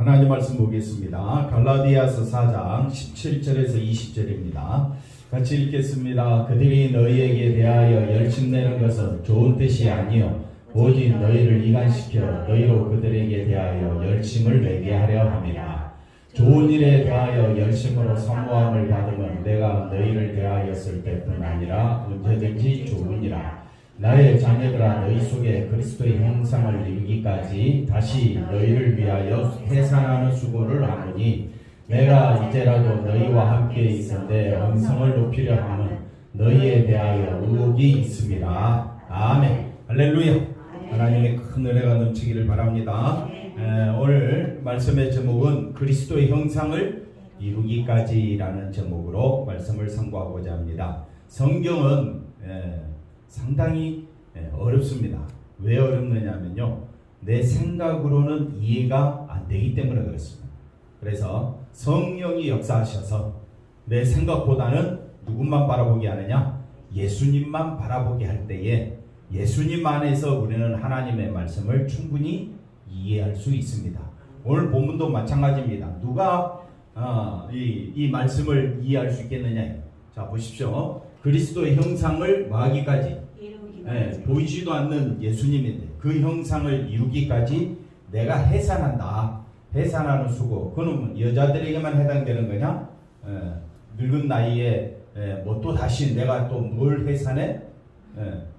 하나님 말씀 보겠습니다. 갈라디아서 4장 17절에서 20절입니다. 같이 읽겠습니다. 그들이 너희에게 대하여 열심내는 것은 좋은 뜻이 아니요 오직 너희를 이간시켜 너희로 그들에게 대하여 열심을 내게 하려 함이라. 좋은 일에 대하여 열심으로 사모함을 받으면 내가 너희를 대하였을 때뿐 아니라 언제든지 좋으니라. 나의 자녀들아, 너희 속에 그리스도의 형상을 이루기까지 다시 너희를 위하여 해산하는 수고를 하노니 내가 이제라도 너희와 함께 있은데 언성을 높이려 함은 너희에 대하여 의혹이 있습니다. 아멘. 할렐루야. 하나님의 큰 은혜가 넘치기를 바랍니다. 오늘 말씀의 제목은 그리스도의 형상을 이루기까지라는 제목으로 말씀을 선고하고자 합니다. 성경은 상당히 어렵습니다. 왜 어렵느냐면요, 내 생각으로는 이해가 안 되기 때문에 그렇습니다. 그래서 성령이 역사하셔서 내 생각보다는 누구만 바라보게 하느냐? 예수님만 바라보게 할 때에 예수님 안에서 우리는 하나님의 말씀을 충분히 이해할 수 있습니다. 오늘 본문도 마찬가지입니다. 누가 이 말씀을 이해할 수 있겠느냐? 자, 보십시오. 그리스도의 형상을 뭐하기까지? 보이지도 않는 예수님인데 그 형상을 이루기까지 내가 해산한다. 해산하는 수고. 그는 여자들에게만 해당되는 거냐? 늙은 나이에 뭐 또 다시 내가 또 뭘 해산해?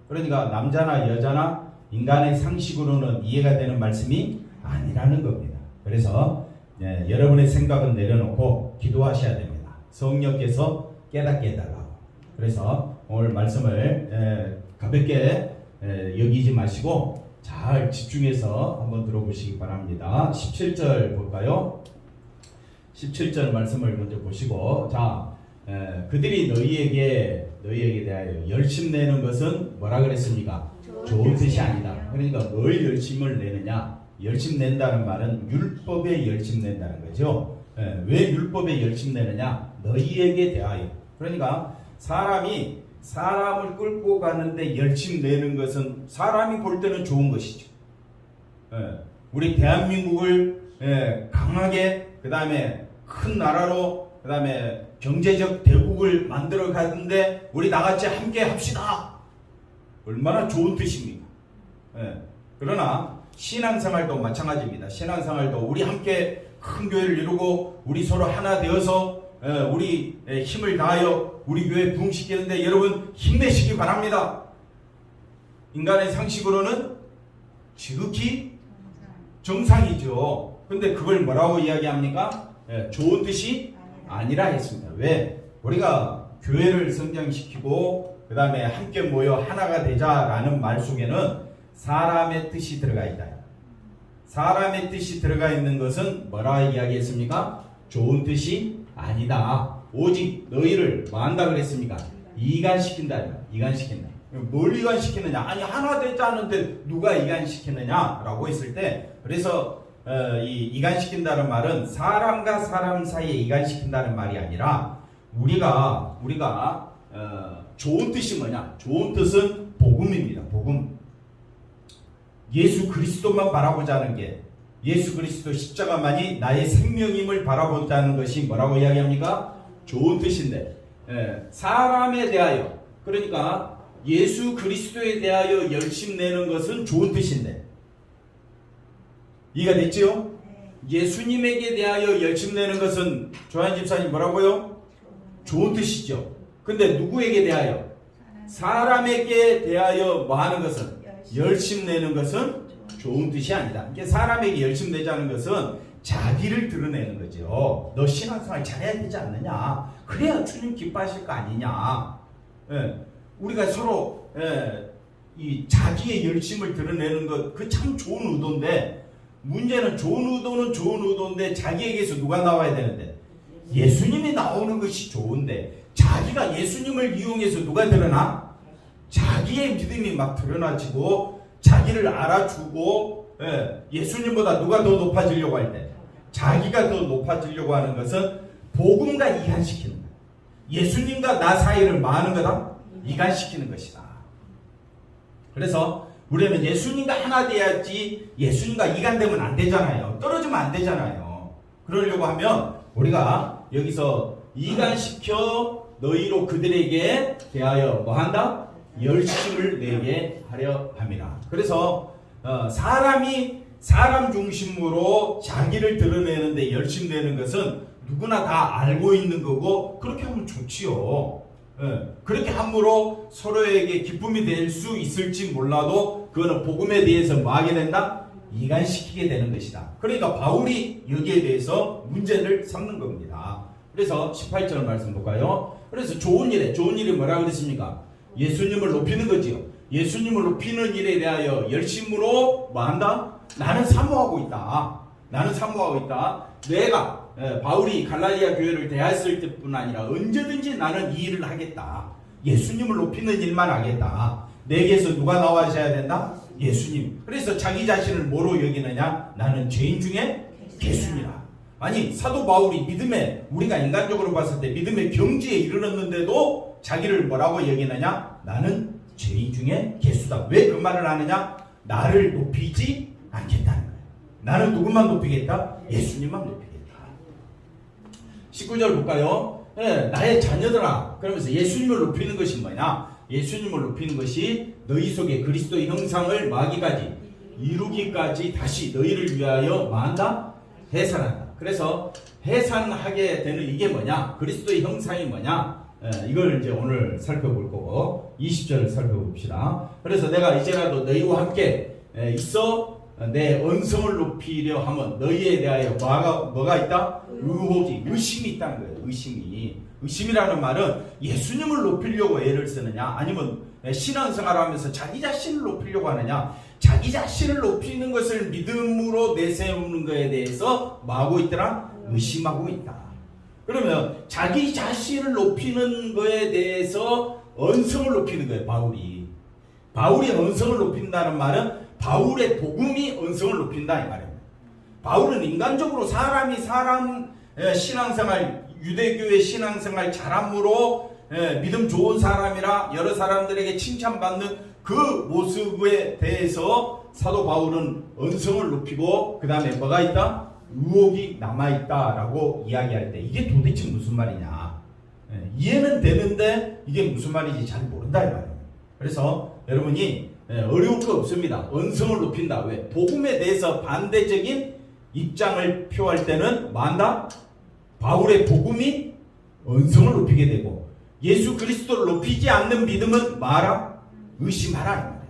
그러니까 남자나 여자나 인간의 상식으로는 이해가 되는 말씀이 아니라는 겁니다. 그래서 여러분의 생각은 내려놓고 기도하셔야 됩니다. 성령께서 깨닫게 해달라고. 그래서 오늘 말씀을 가볍게 여기지 마시고 잘 집중해서 한번 들어보시기 바랍니다. 17절 볼까요? 17절 말씀을 먼저 보시고, 자, 그들이 너희에게 대하여 열심내는 것은 뭐라 그랬습니까? 좋은 뜻이 아니다. 그러니까 뭘 열심을 내느냐? 열심낸다는 말은 율법에 열심낸다는 거죠. 왜 율법에 열심내느냐? 너희에게 대하여. 그러니까 사람이 사람을 끌고 가는데 열심내는 것은 사람이 볼 때는 좋은 것이죠. 우리 대한민국을 강하게, 그 다음에 큰 나라로, 그 다음에 경제적 대국을 만들어 가는데 우리 나같이 함께 합시다. 얼마나 좋은 뜻입니까? 그러나 신앙생활도 마찬가지입니다. 신앙생활도 우리 함께 큰 교회를 이루고 우리 서로 하나 되어서 우리 힘을 다하여 우리 교회 부흥시키는데 여러분 힘내시기 바랍니다. 인간의 상식으로는 지극히 정상이죠. 근데 그걸 뭐라고 이야기합니까? 좋은 뜻이 아니라 했습니다. 왜? 우리가 교회를 성장시키고 그 다음에 함께 모여 하나가 되자라는 말 속에는 사람의 뜻이 들어가 있다. 사람의 뜻이 들어가 있는 것은 뭐라 이야기했습니까? 좋은 뜻이 아니다. 오직 너희를 뭐 한다 그랬습니까? 이간시킨다. 이간시킨다. 뭘 이간시키느냐? 아니 하나 되지 않은데 누가 이간시키느냐? 라고 했을 때, 그래서 이 이간시킨다는 말은 사람과 사람 사이에 이간시킨다는 말이 아니라 우리가 좋은 뜻이 뭐냐? 좋은 뜻은 복음입니다. 복음. 예수 그리스도만 바라보자는 게, 예수 그리스도 십자가만이 나의 생명임을 바라보자는 것이 뭐라고 이야기합니까? 좋은 뜻인데, 사람에 대하여, 그러니까 예수 그리스도에 대하여 열심내는 것은 좋은 뜻인데, 이해가 됐지요? 예수님에게 대하여 열심내는 것은 조한 집사님 뭐라고요? 좋은 뜻이죠. 근데 누구에게 대하여? 사람에게 대하여 뭐 하는 것은? 열심내는 것은 좋은 뜻이 아니다. 이게 사람에게 열심내자는 것은 자기를 드러내는 거죠. 너 신앙생활 잘해야 되지 않느냐? 그래야 주님 기뻐하실 거 아니냐? 우리가 서로 이 자기의 열심을 드러내는 것, 그 참 좋은 의도인데, 문제는 좋은 의도는 좋은 의도인데 자기에게서 누가 나와야 되는데? 예수님이 나오는 것이 좋은데 자기가 예수님을 이용해서 누가 드러나? 자기의 믿음이 막 드러나지고 자기를 알아주고, 예수님보다 누가 더 높아지려고 할 때 자기가 더 높아지려고 하는 것은 복음과 이간시키는 거야. 예수님과 나 사이를 뭐 하는 거다? 이간시키는 것이다. 그래서 우리는 예수님과 하나 돼야지 예수님과 이간되면 안 되잖아요. 떨어지면 안 되잖아요. 그러려고 하면 우리가 여기서 이간시켜 너희로 그들에게 대하여 뭐한다? 열심을 내게 하려 함이라. 그래서 사람이 사람 중심으로 자기를 드러내는데 열심내는 것은 누구나 다 알고 있는 거고 그렇게 하면 좋지요. 그렇게 함으로 서로에게 기쁨이 될 수 있을지 몰라도 그거는 복음에 대해서 뭐 하게 된다? 이간시키게 되는 것이다. 그러니까 바울이 여기에 대해서 문제를 삼는 겁니다. 그래서 18절 말씀 볼까요? 그래서 좋은 일이 뭐라고 그랬습니까? 예수님을 높이는 거지요. 예수님을 높이는 일에 대하여 열심으로 뭐 한다? 나는 사모하고 있다. 나는 사모하고 있다. 내가 바울이 갈라디아 교회를 대했을 때뿐 아니라 언제든지 나는 이 일을 하겠다. 예수님을 높이는 일만 하겠다. 내게서 누가 나와줘야 된다? 예수님. 그래서 자기 자신을 뭐로 여기느냐? 나는 죄인 중에 개수니라. 아니 사도 바울이 믿음에 우리가 인간적으로 봤을 때 믿음의 경지에 이르렀는데도 자기를 뭐라고 여기느냐? 나는 죄인 중에 개수다. 왜 그 말을 하느냐? 나를 높이지 않겠다는 거예요. 나는 누구만 높이겠다? 예수님만 높이겠다. 19절 볼까요? 나의 자녀들아. 그러면서 예수님을 높이는 것이 뭐냐? 예수님을 높이는 것이 너희 속에 그리스도의 형상을 마기까지 이루기까지 다시 너희를 위하여 뭐한다? 해산한다. 그래서 해산하게 되는 이게 뭐냐? 그리스도의 형상이 뭐냐? 이걸 이제 오늘 살펴볼 거고 20절을 살펴봅시다. 그래서 내가 이제라도 너희와 함께 있어 내 언성을 높이려 하면 너희에 대하여 뭐가 있다? 의혹이, 의심이 있다는 거예요. 의심이라는 말은 예수님을 높이려고 애를 쓰느냐 아니면 신앙생활을 하면서 자기 자신을 높이려고 하느냐. 자기 자신을 높이는 것을 믿음으로 내세우는 것에 대해서 뭐하고 있더라? 의심하고 있다. 그러면 자기 자신을 높이는 것에 대해서 언성을 높이는 거예요. 바울이 언성을 높인다는 말은 바울의 복음이 언성을 높인다 이 말입니다. 바울은 인간적으로 사람 신앙생활 유대교의 신앙생활 잘함으로 믿음 좋은 사람이라 여러 사람들에게 칭찬받는 그 모습에 대해서 사도 바울은 언성을 높이고 그 다음에 뭐가 있다? 의혹이 남아있다라고 이야기할 때 이게 도대체 무슨 말이냐? 이해는 되는데 이게 무슨 말인지 잘 모른다 이 말이에요. 그래서 여러분이 어려울 거 없습니다. 언성을 높인다. 왜? 복음에 대해서 반대적인 입장을 표할 때는 뭐한다? 바울의 복음이 언성을 높이게 되고 예수 그리스도를 높이지 않는 믿음은 뭐하라? 의심하라 이 말이에요.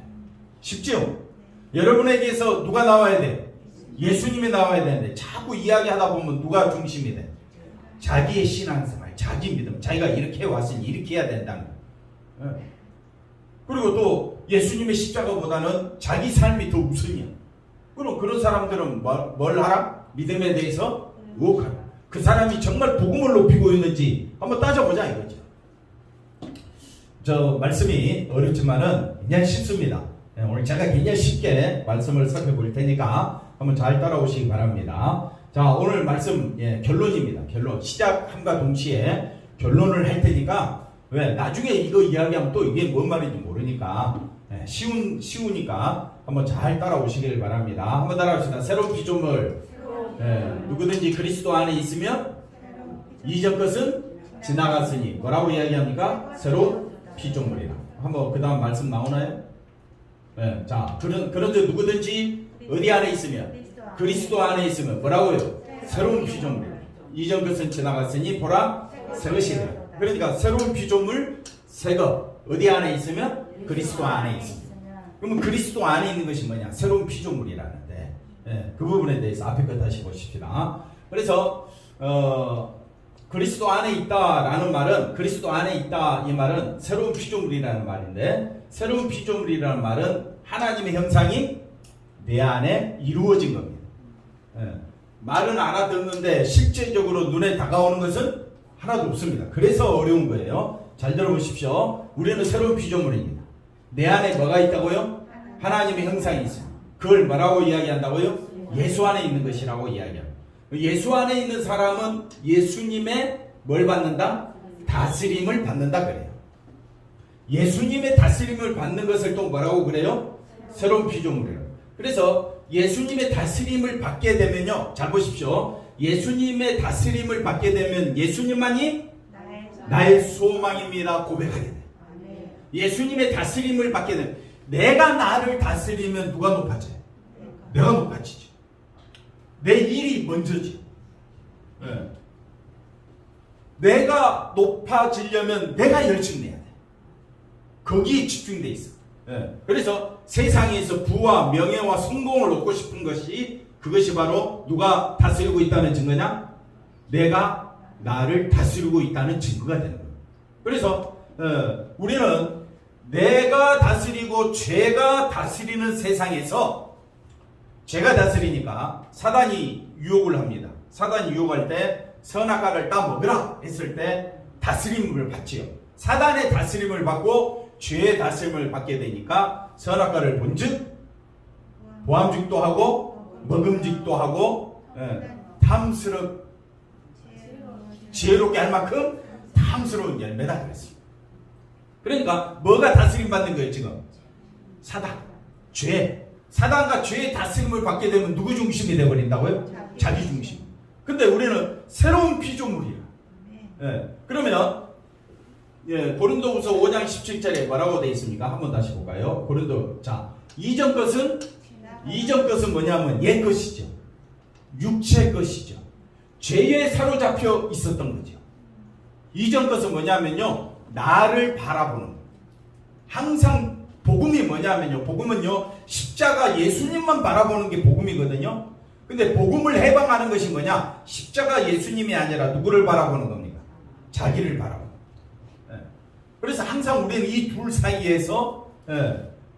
쉽죠? 여러분에게서 누가 나와야 돼? 예수님이 나와야 되는데 자꾸 이야기하다 보면 누가 중심이 돼? 자기의 신앙생활, 자기 믿음, 자기가 이렇게 왔으니 이렇게 해야 된다는 거예요. 그리고 또 예수님의 십자가보다는 자기 삶이 더 우선이야. 그럼 그런 사람들은 뭘 하라? 믿음에 대해서 의혹하라. 그 사람이 정말 복음을 높이고 있는지 한번 따져보자 이거죠. 저 말씀이 어렵지만은 굉장히 쉽습니다. 오늘 제가 굉장히 쉽게 말씀을 살펴볼 테니까 한번 잘 따라오시기 바랍니다. 자, 오늘 말씀 결론입니다. 결론. 시작함과 동시에 결론을 할 테니까 왜 나중에 이거 이야기하면 또 이게 뭔 말인지 모르니까 쉬우니까 한번 잘 따라오시길 바랍니다. 한번 따라합시다. 새로운 피조물. 누구든지 그리스도 안에 있으면 이전 것은 지나갔으니 뭐라고 이야기합니까? 새로운 피조물이라. 한번 그 다음 말씀 나오나요? 자, 그런데 누구든지 어디 안에 있으면 그리스도 안에 있으면 뭐라고요? 새로운 피조물. 이전 것은 지나갔으니 보라 새 것이 되라. 그러니까 새로운 피조물 새것 어디 안에 있으면 그리스도 안에 있습니다. 그러면 그리스도 안에 있는 것이 뭐냐? 새로운 피조물이라는데 그 부분에 대해서 앞에 거 다시 보십시다. 그래서 그리스도 안에 있다라는 말은 그리스도 안에 있다 이 말은 새로운 피조물이라는 말인데 새로운 피조물이라는 말은 하나님의 형상이 내 안에 이루어진 겁니다. 말은 알아듣는데 실제적으로 눈에 다가오는 것은 하나도 없습니다. 그래서 어려운 거예요. 잘 들어보십시오. 우리는 새로운 피조물입니다. 내 안에 뭐가 있다고요? 하나님의 형상이 있습니다. 그걸 뭐라고 이야기한다고요? 예수 안에 있는 것이라고 이야기합니다. 예수 안에 있는 사람은 예수님의 뭘 받는다? 다스림을 받는다 그래요. 예수님의 다스림을 받는 것을 또 뭐라고 그래요? 새로운 피조물이라고. 그래서 예수님의 다스림을 받게 되면요. 잘 보십시오. 예수님의 다스림을 받게 되면 예수님만이 나의 소망입니다 고백하게 돼. 예수님의 다스림을 받게 되면, 내가 나를 다스리면 누가 높아져요? 내가 높아지죠. 내 일이 먼저지. 네. 내가 높아지려면 내가 열심히 내야 돼. 거기에 집중돼 있어. 네. 그래서 세상에서 부와 명예와 성공을 얻고 싶은 것이, 그것이 바로 누가 다스리고 있다는 증거냐? 내가 나를 다스리고 있다는 증거가 되는 거예요. 그래서 우리는 내가 다스리고 죄가 다스리는 세상에서, 죄가 다스리니까 사단이 유혹을 합니다. 사단이 유혹할 때 선악과를 따 먹으라 했을 때 다스림을 받지요. 사단의 다스림을 받고 죄의 다스림을 받게 되니까 선악과를 본즉 보암직도 하고 먹음직도 하고 지혜롭게 할 만큼 탐스러운 열매다 그랬어요. 그러니까 뭐가 다스림 받는 거예요 지금? 사단, 죄. 사단과 죄의 다스림을 받게 되면 누구 중심이 되어버린다고요? 자기 중심. 근데 우리는 새로운 피조물이야. 그러면 고린도후서 5장 17절에 뭐라고 되어 있습니까? 한번 다시 볼까요? 고린도. 자, 이전 것은 뭐냐면 옛 것이죠. 육체 것이죠. 죄에 사로잡혀 있었던 거죠. 이전 것은 뭐냐면요, 나를 바라보는 거. 항상 복음이 뭐냐면요, 복음은요 십자가 예수님만 바라보는 게 복음이거든요. 근데 복음을 해방하는 것이 뭐냐? 십자가 예수님이 아니라 누구를 바라보는 겁니까? 자기를 바라보는 거예요. 그래서 항상 우리는 이 둘 사이에서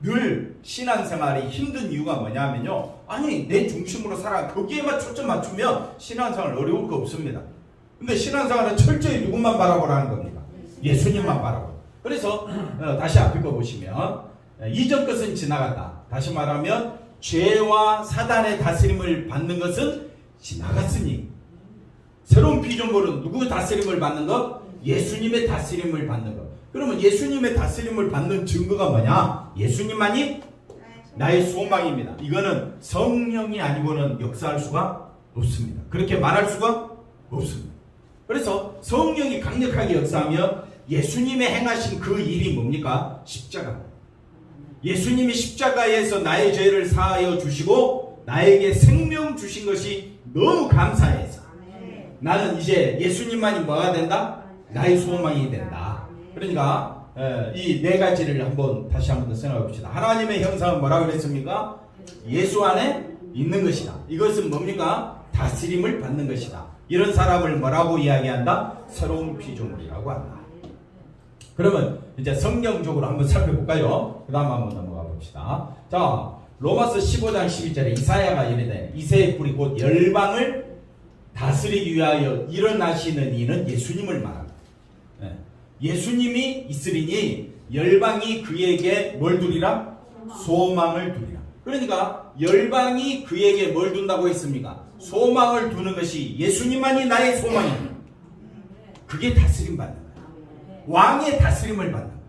늘 신앙생활이 힘든 이유가 뭐냐면요, 아니 내 중심으로 살아, 거기에만 초점 맞추면 신앙생활 어려울 거 없습니다. 근데 신앙생활은 철저히 누구만 바라보라는 겁니까? 예수님만 바라보. 그래서 다시 앞에 거 보시면 이전 것은 지나갔다. 다시 말하면 죄와 사단의 다스림을 받는 것은 지나갔으니 새로운 피조물은 누구 다스림을 받는 것? 예수님의 다스림을 받는 것. 그러면 예수님의 다스림을 받는 증거가 뭐냐? 예수님만이 나의 소망입니다. 이거는 성령이 아니고는 역사할 수가 없습니다. 그렇게 말할 수가 없습니다. 그래서 성령이 강력하게 역사하며 예수님의 행하신 그 일이 뭡니까? 십자가. 예수님이 십자가에서 나의 죄를 사하여 주시고 나에게 생명 주신 것이 너무 감사해서 나는 이제 예수님만이 뭐가 된다? 나의 소망이 된다. 그러니까 이 네 가지를 다시 한번 더 생각해 봅시다. 하나님의 형상은 뭐라고 그랬습니까? 예수 안에 있는 것이다. 이것은 뭡니까? 다스림을 받는 것이다. 이런 사람을 뭐라고 이야기한다? 새로운 피조물이라고 한다. 그러면 이제 성경적으로 한번 살펴볼까요? 그 다음 한번 넘어가 봅시다. 자, 로마서 15장 12절에 이사야가 이르되 이새의 뿌리 곧 열방을 다스리기 위하여 일어나시는 이는 예수님을 말합니다. 예수님이 있으리니 열방이 그에게 뭘 두리라? 소망을 두리라. 그러니까 열방이 그에게 뭘 둔다고 했습니까? 소망을 두는 것이 예수님만이 나의 소망입니다. 그게 다스림 받는 거예요. 왕의 다스림을 받는 거예요.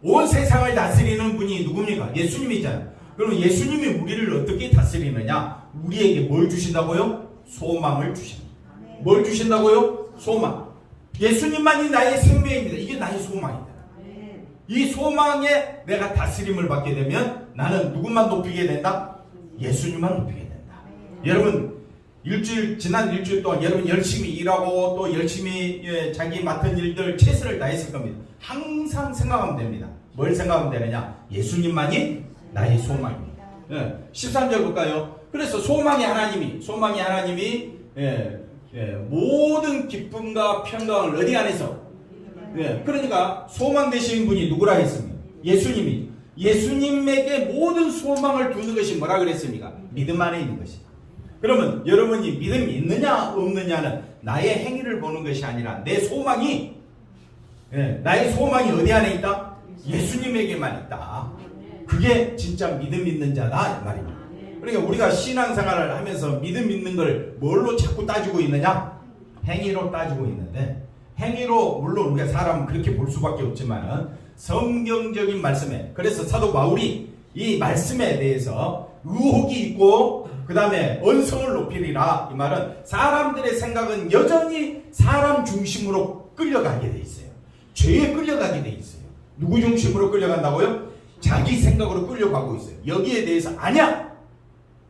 온 세상을 다스리는 분이 누굽니까? 예수님이잖아요. 그럼 예수님이 우리를 어떻게 다스리느냐? 우리에게 뭘 주신다고요? 소망을 주십니다. 뭘 주신다고요? 소망. 예수님만이 나의 생명입니다. 이게 나의 소망이다. 이 소망에 내가 다스림을 받게 되면 나는 누구만 높이게 된다? 예수님만 높이게 된다. 여러분 지난 일주일 동안 여러분 열심히 일하고 또 열심히 자기 맡은 일들 최선을 다했을 겁니다. 항상 생각하면 됩니다. 뭘 생각하면 되느냐? 예수님만이 나의 소망입니다. 13절 볼까요? 그래서 소망의 하나님이 모든 기쁨과 평강을 어디 안에서? 그러니까 소망 되신 분이 누구라 했습니까? 예수님이. 예수님에게 모든 소망을 두는 것이 뭐라 그랬습니까? 믿음 안에 있는 것이다. 그러면 여러분이 믿음이 있느냐 없느냐는 나의 행위를 보는 것이 아니라 내 소망이 나의 소망이 어디 안에 있다? 예수님에게만 있다. 그게 진짜 믿음 있는 자다 이 말입니다. 그러니까 우리가 신앙생활을 하면서 믿음 있는 걸 뭘로 자꾸 따지고 있느냐? 행위로 따지고 있는데, 행위로 물론 우리가 사람은 그렇게 볼 수밖에 없지만 성경적인 말씀에, 그래서 사도 바울이 이 말씀에 대해서 의혹이 있고 그 다음에 언성을 높이리라. 이 말은 사람들의 생각은 여전히 사람 중심으로 끌려가게 돼 있어요. 죄에 끌려가게 돼 있어요. 누구 중심으로 끌려간다고요? 자기 생각으로 끌려가고 있어요. 여기에 대해서 아니야.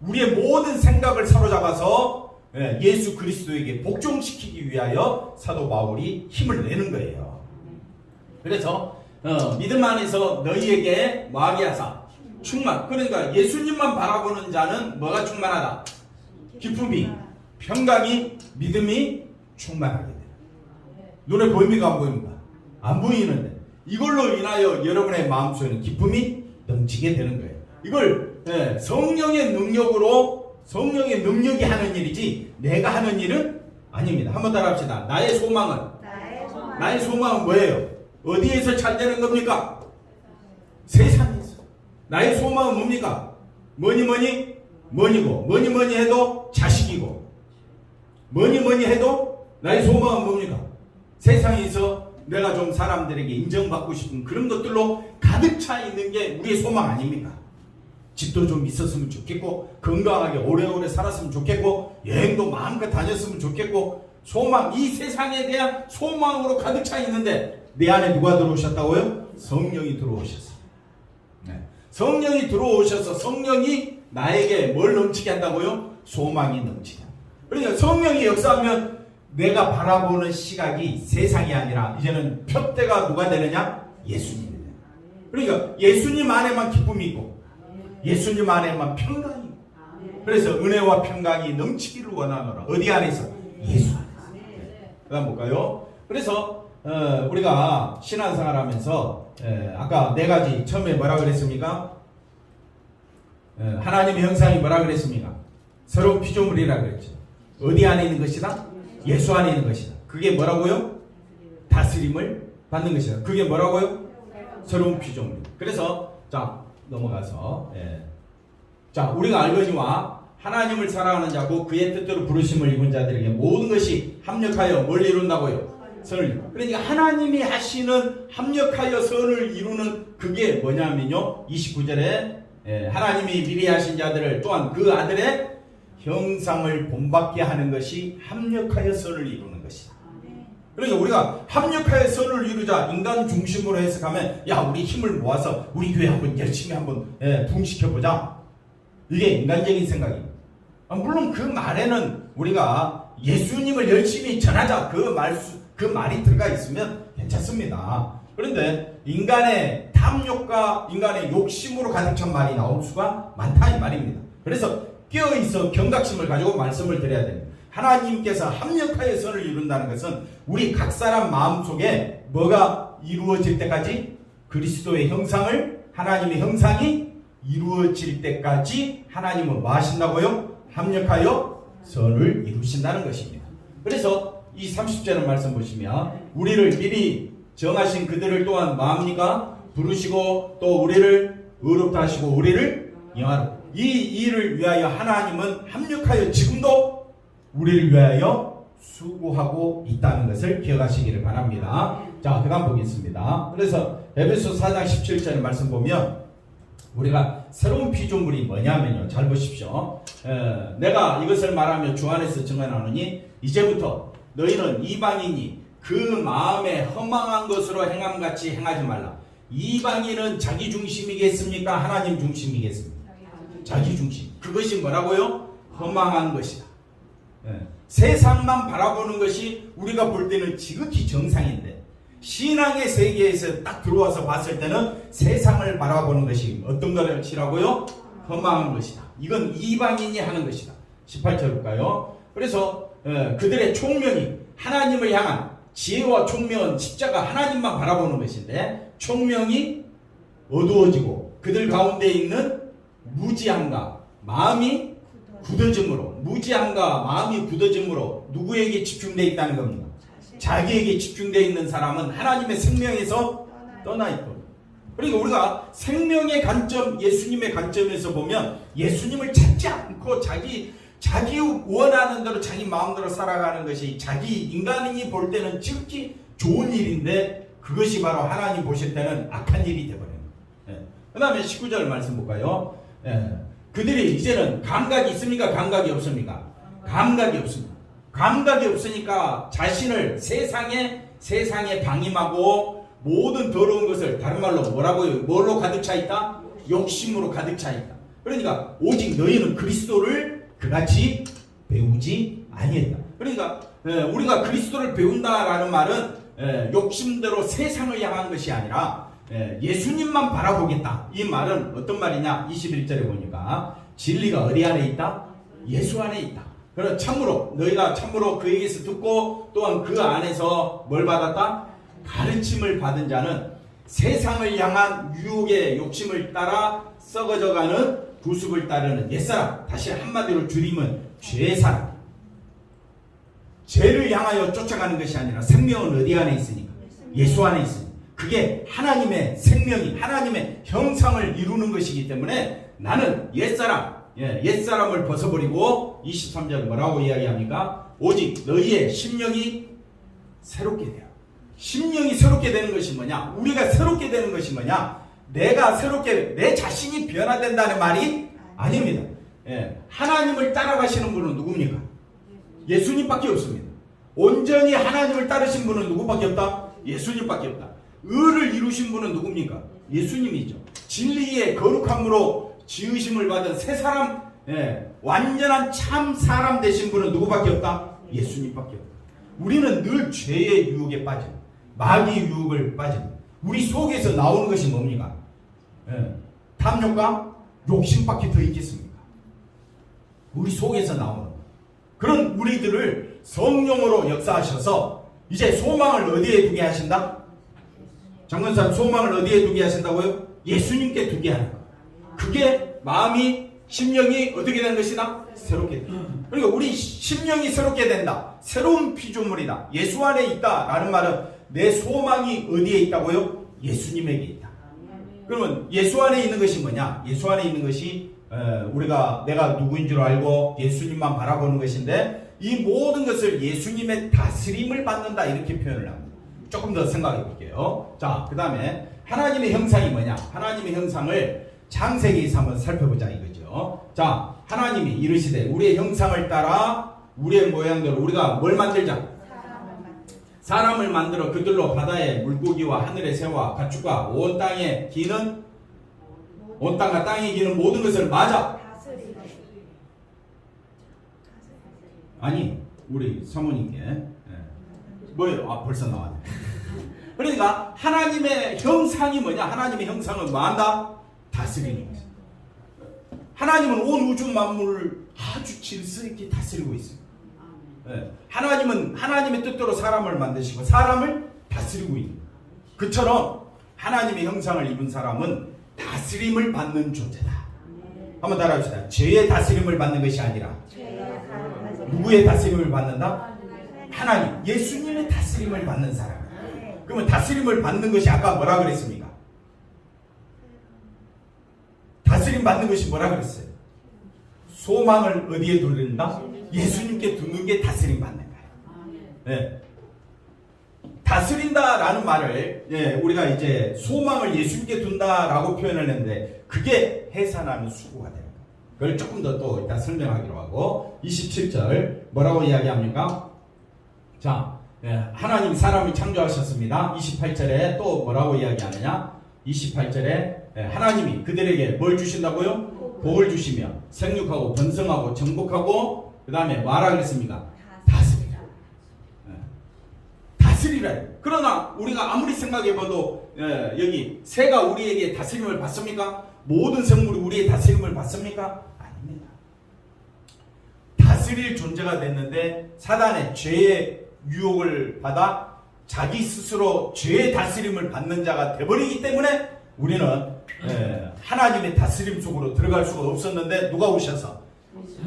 우리의 모든 생각을 사로잡아서 예수 그리스도에게 복종시키기 위하여 사도 바울이 힘을 내는 거예요. 그래서 믿음 안에서 너희에게 뭐하게 하사? 충만. 그러니까 예수님만 바라보는 자는 뭐가 충만하다? 기쁨이, 평강이, 믿음이 충만하게 돼요. 눈에 보입니까? 안 보입니까? 안 보이는데 이걸로 인하여 여러분의 마음속에는 기쁨이 넘치게 되는 거예요. 이걸 성령의 능력으로, 성령의 능력이 하는 일이지 내가 하는 일은 아닙니다. 한번 따라 합시다. 나의 소망은 뭐예요? 어디에서 잘 되는 겁니까? 세상에서. 나의 소망은 뭡니까? 뭐니 해도 자식이고, 뭐니 해도 나의 소망은 뭡니까? 세상에서 내가 좀 사람들에게 인정받고 싶은 그런 것들로 가득 차 있는 게 우리의 소망 아닙니까? 집도 좀 있었으면 좋겠고, 건강하게 오래오래 살았으면 좋겠고, 여행도 마음껏 다녔으면 좋겠고, 소망, 이 세상에 대한 소망으로 가득 차 있는데 내 안에 누가 들어오셨다고요? 성령이 들어오셨어요. 성령이 들어오셔서 성령이 나에게 뭘 넘치게 한다고요? 소망이 넘치게. 그러니까 성령이 역사하면 내가 바라보는 시각이 세상이 아니라 이제는 표대가 누가 되느냐? 예수님이 돼요. 그러니까 예수님 안에만 기쁨이 있고 예수님 안에만 평강이 있고, 그래서 은혜와 평강이 넘치기를 원하노라. 어디 안에서? 예수 안에서. 그 다음 볼까요? 그래서 우리가 신앙생활 하면서 아까 네 가지 처음에 뭐라 그랬습니까? 하나님의 형상이 뭐라 그랬습니까? 새로운 피조물이라 그랬죠. 어디 안에 있는 것이다? 예수 안에 있는 것이다. 그게 뭐라고요? 다스림을 받는 것이다. 그게 뭐라고요? 새로운 피조물. 그래서 자 넘어가서 자 우리가 알거니와 하나님을 사랑하는 자고 그의 뜻대로 부르심을 입은 자들에게 모든 것이 합력하여 뭘 이룬다고요? 선을 이룬다. 그러니까 하나님이 하시는 합력하여 선을 이루는 그게 뭐냐면요, 29절에 하나님이 미리 하신 자들을 또한 그 아들의 형상을 본받게 하는 것이 합력하여 선을 이루는 것이다. 그러니까 우리가 합력하여 선을 이루자 인간 중심으로 해석하면 야 우리 힘을 모아서 우리 교회 한번 열심히 한번 부흥시켜보자, 이게 인간적인 생각입니다. 물론 그 말에는 우리가 예수님을 열심히 전하자 그 말이 들어가 있으면 괜찮습니다. 그런데 인간의 탐욕과 인간의 욕심으로 가득 찬 말이 나올 수가 많다 이 말입니다. 그래서 깨어있어 경각심을 가지고 말씀을 드려야 됩니다. 하나님께서 합력하여 선을 이룬다는 것은 우리 각 사람 마음속에 뭐가 이루어질 때까지, 그리스도의 형상을, 하나님의 형상이 이루어질 때까지 하나님은 뭐 하신다고요? 합력하여 선을 이루신다는 것입니다. 그래서 이 30절의 말씀 보시면 우리를 미리 정하신 그들을 또한 뭐합니까? 부르시고 또 우리를 의롭다 하시고 우리를 영화로, 이 일을 위하여 하나님은 합력하여 지금도 우리를 위하여 수고하고 있다는 것을 기억하시기를 바랍니다. 자, 그 다음 보겠습니다. 그래서 에베소 4장 17절의 말씀 보면 우리가 새로운 피조물이 뭐냐면요, 잘 보십시오. 내가 이것을 말하며 주 안에서 증언하노니 이제부터 너희는 이방인이 그 마음에 허망한 것으로 행함같이 행하지 말라. 이방인은 자기 중심이겠습니까? 하나님 중심이겠습니까? 자기 중심. 그것이 뭐라고요? 허망한 것이다. 세상만 바라보는 것이 우리가 볼 때는 지극히 정상인데 신앙의 세계에서 딱 들어와서 봤을 때는 세상을 바라보는 것이 어떤 것이라고요? 허망한 것이다. 이건 이방인이 하는 것이다. 18절 볼까요? 그래서 그들의 총명이 하나님을 향한 지혜와 총명은 십자가 하나님만 바라보는 것인데 총명이 어두워지고 그들 가운데 있는 무지함과 마음이 굳어짐으로, 무지함과 마음이 굳어짐으로 누구에게 집중되어 있다는 겁니다. 자기에게 집중되어 있는 사람은 하나님의 생명에서 떠나 있고, 그러니까 우리가 생명의 관점, 예수님의 관점에서 보면 예수님을 찾지 않고 자기 원하는 대로 자기 마음대로 살아가는 것이 자기 인간이 볼 때는 지극히 좋은 일인데 그것이 바로 하나님 보실 때는 악한 일이 되어버립니다. 그 다음에 19절 말씀 볼까요? 그들이 이제는 감각이 있습니까? 감각이 없습니까? 감각이 없습니다. 감각이 없으니까 자신을 세상에 방임하고 모든 더러운 것을 다른 말로 뭐라고요? 뭘로 가득 차 있다? 욕심으로 가득 차 있다. 그러니까 오직 너희는 그리스도를 그같이 배우지 아니했다. 그러니까 우리가 그리스도를 배운다라는 말은 욕심대로 세상을 향한 것이 아니라 예수님만 바라보겠다. 이 말은 어떤 말이냐? 21절에 보니까 진리가 어디 안에 있다? 예수 안에 있다. 그래서 참으로 너희가 참으로 그에게서 듣고 또한 그 안에서 뭘 받았다? 가르침을 받은 자는 세상을 향한 유혹의 욕심을 따라 썩어져가는 구습을 따르는 옛사람, 다시 한마디로 줄이면 죄사람, 죄를 향하여 쫓아가는 것이 아니라 생명은 어디 안에 있으니까? 예수 안에 있으니까. 그게 하나님의 생명이 하나님의 형상을 이루는 것이기 때문에 나는 옛사람을 벗어버리고 23절 뭐라고 이야기합니까? 오직 너희의 심령이 새롭게 되어. 심령이 새롭게 되는 것이 뭐냐? 우리가 새롭게 되는 것이 뭐냐? 내가 새롭게 내 자신이 변화된다는 말이 아닙니다. 하나님을 따라가시는 분은 누굽니까? 예수님밖에 없습니다. 온전히 하나님을 따르신 분은 누구밖에 없다? 예수님밖에 없다. 의를 이루신 분은 누굽니까? 예수님이죠. 진리의 거룩함으로 지으심을 받은 새 사람, 완전한 참 사람 되신 분은 누구밖에 없다? 예수님밖에 없다. 우리는 늘 죄의 유혹에 빠져 마귀의 유혹을 빠져 우리 속에서 나오는 것이 뭡니까? 탐욕과 욕심밖에 더 있겠습니까? 우리 속에서 나오는 그런 우리들을 성령으로 역사하셔서 이제 소망을 어디에 두게 하신다? 장건사님, 소망을 어디에 두게 하신다고요? 예수님께 두게 하는 거예요. 그게 마음이 심령이 어떻게 되는 것이다? 새롭게 된다. 그러니까 우리 심령이 새롭게 된다. 새로운 피조물이다. 예수 안에 있다라는 말은 내 소망이 어디에 있다고요? 예수님에게 있다. 그러면 예수 안에 있는 것이 뭐냐? 예수 안에 있는 것이 내가 누구인 줄 알고 예수님만 바라보는 것인데 이 모든 것을 예수님의 다스림을 받는다 이렇게 표현을 합니다. 조금 더 생각해 볼게요. 자, 그 다음에 하나님의 형상이 뭐냐? 하나님의 형상을 창세기에서 한번 살펴보자 이거죠. 자, 하나님이 이르시되 우리의 형상을 따라 우리의 모양대로 우리가 뭘 만들자? 사람을 만들어 그들로 바다의 물고기와 하늘의 새와 가축과 온 땅에 기는 온 땅과 땅에 기는 모든 것을 맞아. 아니 우리 사모님께 뭐예요? 벌써 나왔네. 그러니까 하나님의 형상이 뭐냐? 하나님의 형상은 뭐 한다? 다스리는 것입니다. 하나님은 온 우주 만물을 아주 질서 있게 다스리고 있습니다. 하나님은 하나님의 뜻대로 사람을 만드시고 사람을 다스리고 있는 거예요. 그처럼 하나님의 형상을 입은 사람은 다스림을 받는 존재다. 한번 따라합시다. 죄의 다스림을 받는 것이 아니라 누구의 다스림을 받는다? 하나님, 예수님의 다스림을 받는 사람. 그러면 다스림을 받는 것이 아까 뭐라 그랬습니까? 다스림 받는 것이 뭐라 그랬어요? 소망을 어디에 두는다? 예수님께 두는 게 다스림 받는 거예요. 다스린다라는 말을 우리가 이제 소망을 예수님께 둔다라고 표현을 했는데 그게 해산하는 수고가 됩니다. 그걸 조금 더 또 이따 설명하기로 하고 27절 뭐라고 이야기합니까? 자, 하나님 사람을 창조하셨습니다. 28절에 또 뭐라고 이야기하느냐? 28절에 하나님이 그들에게 뭘 주신다고요? 복을 주시며 생육하고 번성하고 정복하고 그 다음에 뭐하라 그랬습니까? 다스리라. 다스리라. 그러나 우리가 아무리 생각해봐도 여기 새가 우리에게 다스림을 받습니까? 모든 생물이 우리의 다스림을 받습니까? 아닙니다. 다스릴 존재가 됐는데 사단의 죄의 유혹을 받아 자기 스스로 죄의 다스림을 받는 자가 되어버리기 때문에 우리는 하나님의 다스림 속으로 들어갈 수가 없었는데 누가 오셔서?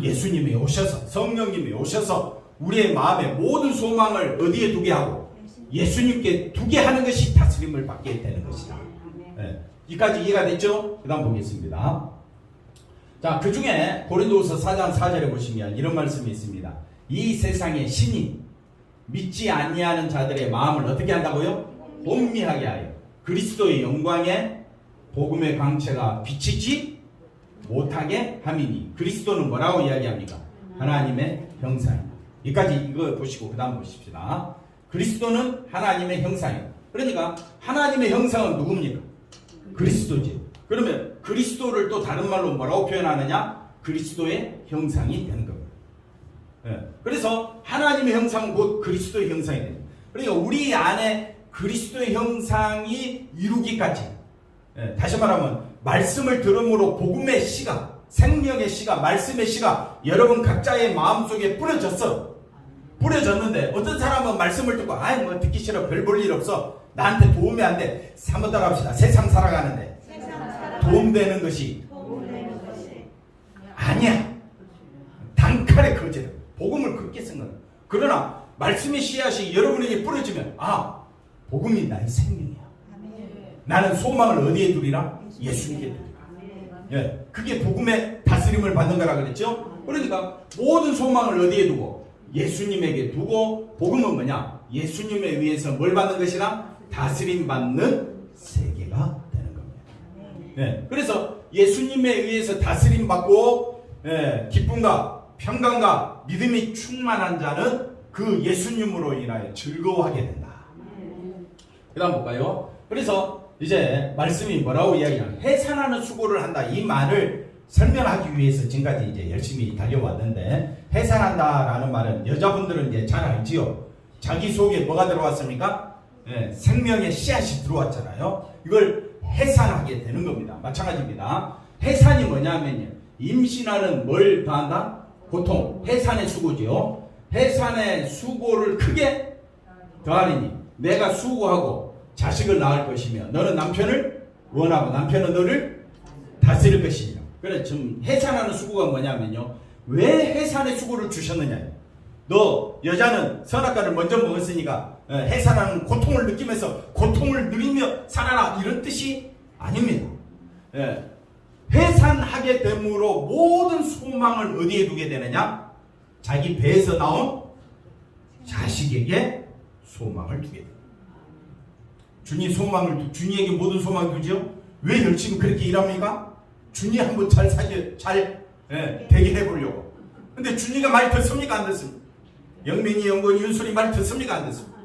예수님이 오셔서 성령님이 오셔서 우리의 마음의 모든 소망을 어디에 두게 하고 예수님께 두게 하는 것이 다스림을 받게 되는 것이다. 이까지 이해가 됐죠? 그 다음 보겠습니다. 자, 그 중에 고린도후서 4장 4절에 보시면 이런 말씀이 있습니다. 이 세상의 신이 믿지 아니하는 자들의 마음을 어떻게 한다고요? 혼미하게 하여 그리스도의 영광에 복음의 광채가 비치지 못하게 함이니. 그리스도는 뭐라고 이야기합니까? 하나님의 형상이다. 여기까지 이거 보시고 그 다음 보십시다. 그리스도는 하나님의 형상이다. 그러니까 하나님의 형상은 누굽니까? 그리스도지. 그러면 그리스도를 또 다른 말로 뭐라고 표현하느냐? 그리스도의 형상이 되는 겁니다. 예. 그래서 하나님의 형상은 곧 그리스도의 형상이 됩니다. 그러니까 우리 안에 그리스도의 형상이 이루기까지, 예. 다시 말하면 말씀을 들음으로 복음의 씨가, 생명의 씨가, 말씀의 씨가 여러분 각자의 마음속에 뿌려졌는데 어떤 사람은 말씀을 듣고 아이 뭐 듣기 싫어, 별 볼 일 없어, 나한테 도움이 안 돼. 한번 따라합시다. 세상 살아가는데 도움되는 것이 아니야. 단칼에 거짓. 복음을 그렇게 쓴 거야. 그러나 말씀의 씨앗이 여러분에게 뿌려지면 복음이 나의 생명이야. 나는 소망을 어디에 두리라? 예수님께 두리라. 예, 그게 복음의 다스림을 받는 거라 그랬죠. 그러니까 모든 소망을 어디에 두고? 예수님에게 두고. 복음은 뭐냐? 예수님에 의해서 뭘 받는 것이라? 다스림 받는 세계가 되는 겁니다. 예, 그래서 예수님에 의해서 다스림 받고, 예, 기쁨과 평강과 믿음이 충만한 자는 그 예수님으로 인하여 즐거워하게 된다. 그 다음 볼까요? 그래서 이제 말씀이 뭐라고 이야기하냐? 해산하는 수고를 한다. 이 말을 설명하기 위해서 지금까지 이제 열심히 달려왔는데, 해산한다라는 말은 여자분들은 이제 잘 알지요. 자기 속에 뭐가 들어왔습니까? 예, 생명의 씨앗이 들어왔잖아요. 이걸 해산하게 되는 겁니다. 마찬가지입니다. 해산이 뭐냐면요, 임신하는 뭘 더한다? 고통. 해산의 수고지요. 해산의 수고를 크게 더하리니 내가 수고하고 자식을 낳을 것이며 너는 남편을 원하고 남편은 너를 다스릴 것이며. 그래, 지금 해산하는 수고가 뭐냐면요, 왜 해산의 수고를 주셨느냐. 너 여자는 선악과를 먼저 먹었으니까 해산하는 고통을 느끼면서 고통을 누리며 살아라, 이런 뜻이 아닙니다. 예. 해산하게 됨으로 모든 소망을 어디에 두게 되느냐? 자기 배에서 나온 자식에게 소망을 두게 됩니다. 준이에게 모든 소망을 두죠? 왜 열심히 그렇게 일합니까? 준이 한번 잘 되게 해보려고. 근데 준이가 말 듣습니까? 안 듣습니까? 영민이, 영건이, 윤순이 말 듣습니까? 안 듣습니까?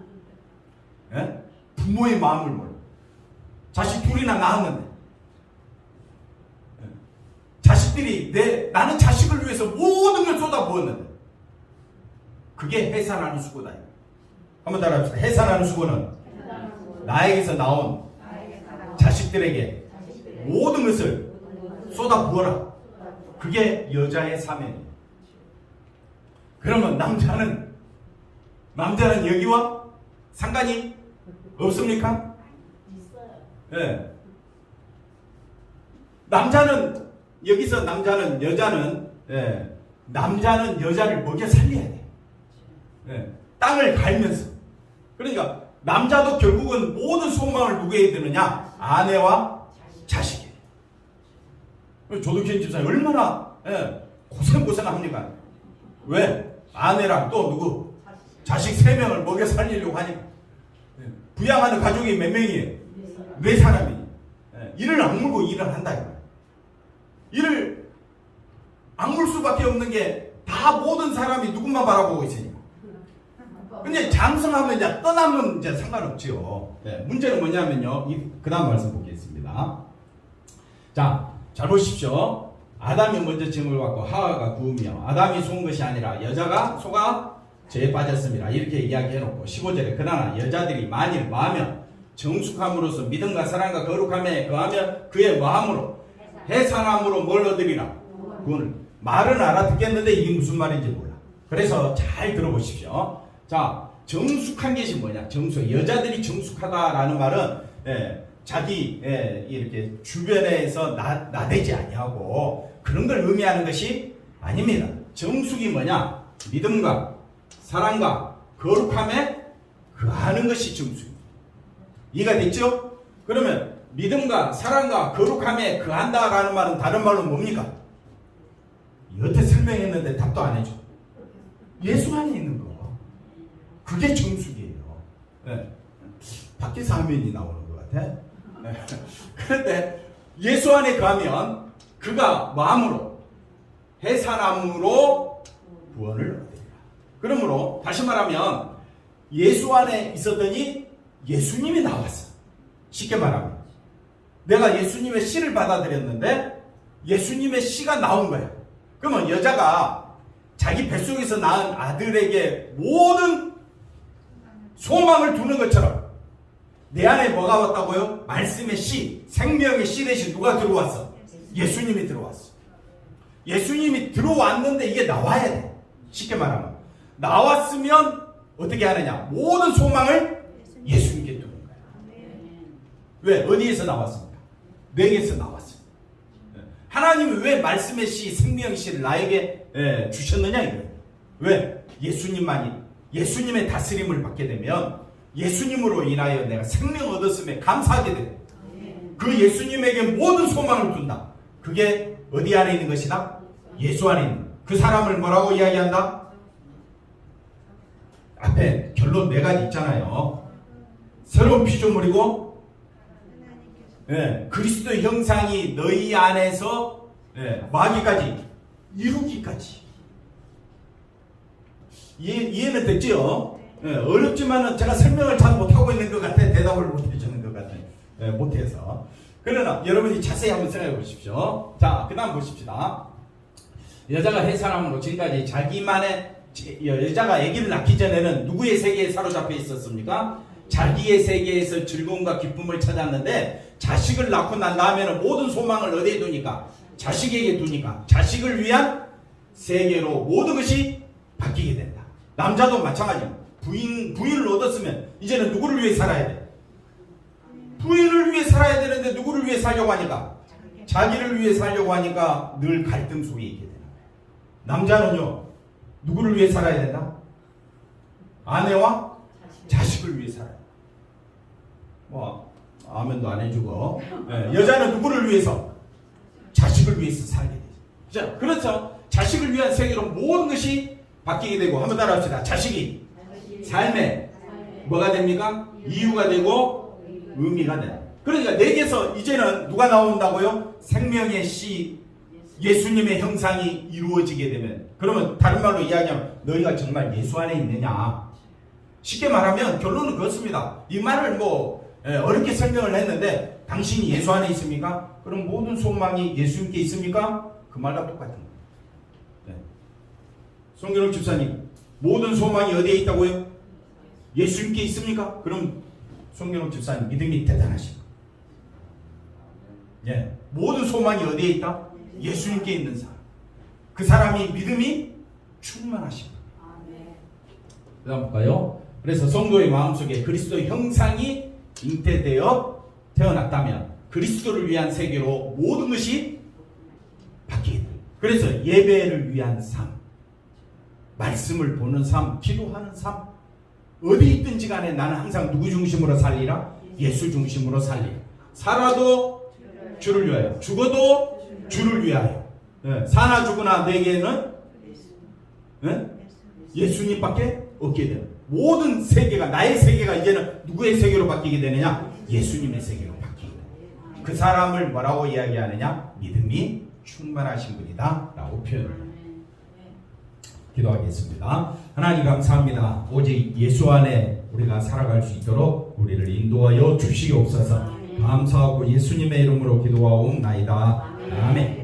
예? 부모의 마음을 몰라. 자식 둘이나 낳았는데, 자식들이 나는 자식을 위해서 모든 걸 쏟아부었는데, 그게 해산하는 수고다. 한번 따라합시다. 해산하는 수고는 나에게서 나온 자식들에게 모든 것을 쏟아부어라. 그게 여자의 사명이에요. 그러면 남자는 여기와 상관이 없습니까? 네. 남자는 여자를 먹여 살려야 돼. 네. 땅을 갈면서. 그러니까 남자도 결국은 모든 소망을 누구에게 드느냐? 아내와 자식에게. 조동현 집사님 얼마나 고생합니까? 왜? 아내랑 또 누구? 자식 3명을 먹여 살리려고 하니까. 부양하는 가족이 몇 명이에요? 4사람이. 이를 악물고 일을 한다. 이를 악물 수밖에 없는 게 다 모든 사람이 누군만 바라보고 있으니까. 근데 장성하면 이제 떠나면 이제 상관없지요. 문제는 뭐냐면요. 그 다음 말씀 보겠습니다. 자, 잘 보십시오. 아담이 먼저 짐을 받고 하와가 구우며 아담이 속은 것이 아니라 여자가 속아 죄에 빠졌습니다. 이렇게 이야기해놓고 15절에 그러나 여자들이 만일 마하며 정숙함으로써 믿음과 사랑과 거룩함에 거하며 그의 마음으로 해산함으로 뭘 얻으리라? 구원을. 말은 알아듣겠는데 이게 무슨 말인지 몰라. 그래서 잘 들어보십시오. 자, 정숙한 것이 뭐냐? 여자들이 정숙하다라는 말은 자기 이렇게 주변에서 나대지 아니하고 그런 걸 의미하는 것이 아닙니다. 정숙이 뭐냐? 믿음과 사랑과 거룩함에 거하는 것이 정숙입니다. 이해가 됐죠? 그러면 믿음과 사랑과 거룩함에 거한다라는 말은 다른 말로 뭡니까? 여태 설명했는데 답도 안 해줘. 예수 안에 있는 거. 그게 정숙이에요. 밖에서 화면이 나오는 것 같아. 그런데 예수 안에 가면 그가 마음으로 해산함으로 구원을 얻으리라. 그러므로 다시 말하면 예수 안에 있었더니 예수님이 나왔어. 쉽게 말하면 내가 예수님의 씨를 받아들였는데 예수님의 씨가 나온 거야. 그러면 여자가 자기 뱃속에서 낳은 아들에게 모든 소망을 두는 것처럼 내 안에 뭐가 왔다고요? 말씀의 씨, 생명의 씨 대신 누가 들어왔어? 예수님이 들어왔어. 예수님이 들어왔는데 이게 나와야 돼. 쉽게 말하면 나왔으면 어떻게 하느냐? 모든 소망을 예수님께 두는 거야. 왜? 어디에서 나왔습니까? 내게서 나왔어요. 하나님이 왜 말씀의 씨, 생명의 씨를 나에게 주셨느냐 이거예요. 왜? 예수님의 다스림을 받게 되면 예수님으로 인하여 내가 생명 얻었음에 감사하게 돼. 그 예수님에게 모든 소망을 둔다. 그게 어디 안에 있는 것이다? 예수 안에 있는. 그 사람을 뭐라고 이야기한다? 앞에 결론 4가지 있잖아요. 새로운 피조물이고, 그리스도의 형상이 너희 안에서 마귀까지 이루기까지. 이해는 됐죠? 어렵지만은 제가 설명을 잘 못하고 있는 것 같아. 대답을 못해주는 것 같아. 못해서. 그러나 여러분이 자세히 한번 생각해 보십시오. 자, 그 다음 보십시다. 여자가 해산함으로 지금까지 자기만의, 여자가 아기를 낳기 전에는 누구의 세계에 사로잡혀 있었습니까? 자기의 세계에서 즐거움과 기쁨을 찾았는데 자식을 낳고 난 다음에는 모든 소망을 어디에 두니까? 자식에게 두니까 자식을 위한 세계로 모든 것이 바뀌게 된다. 남자도 마찬가지입니다. 부인을 얻었으면 이제는 누구를 위해 살아야 돼? 부인을 위해 살아야 되는데 누구를 위해 살려고 하니까? 자기를 위해 살려고 하니까 늘 갈등 속에 있게 되는 거예요. 남자는요, 누구를 위해 살아야 된다? 아내와 자식을 위해 살아야 돼. 아멘도 안 해주고. 여자는 누구를 위해서? 자식을 위해서 살게 되죠. 자, 그렇죠. 자식을 위한 세계로 모든 것이 바뀌게 되고, 한번 따라합시다. 자식이 삶에 뭐가 됩니까? 이유가 되고 의미가 된다. 그러니까 내게서 이제는 누가 나온다고요? 생명의 씨, 예수님의 형상이 이루어지게 되면, 그러면 다른 말로 이야기하면 너희가 정말 예수 안에 있느냐? 쉽게 말하면 결론은 그렇습니다. 이 말을 어렵게 설명을 했는데 당신이 예수 안에 있습니까? 그럼 모든 소망이 예수님께 있습니까? 그 말과 똑같은 거예요. 송경록 집사님, 모든 소망이 어디에 있다고요? 예수님께 있습니까? 그럼 송경록 집사님 믿음이 대단하십니다. 모든 소망이 어디에 있다? 예수님께 있는 사람. 그 사람이 믿음이 충만하십니다. 그 다음 볼까요? 그래서 성도의 마음속에 그리스도의 형상이 잉태되어 태어났다면 그리스도를 위한 세계로 모든 것이 바뀌게 돼요. 그래서 예배를 위한 삶, 말씀을 보는 삶, 기도하는 삶, 어디 있든지 간에 나는 항상 누구 중심으로 살리라? 예수 중심으로 살리라. 살아도 주를 위하여, 죽어도 주를 위하여. 사나 죽으나 내게는 예수님밖에 없게 돼요. 모든 세계가, 나의 세계가 이제는 누구의 세계로 바뀌게 되느냐? 예수님의 세계로 바뀌게 돼요. 그 사람을 뭐라고 이야기하느냐? 믿음이 충만하신 분이다 라고 표현을 해요. 기도하겠습니다. 하나님 감사합니다. 오직 예수 안에 우리가 살아갈 수 있도록 우리를 인도하여 주시옵소서. 감사하고 예수님의 이름으로 기도하옵나이다. 아멘.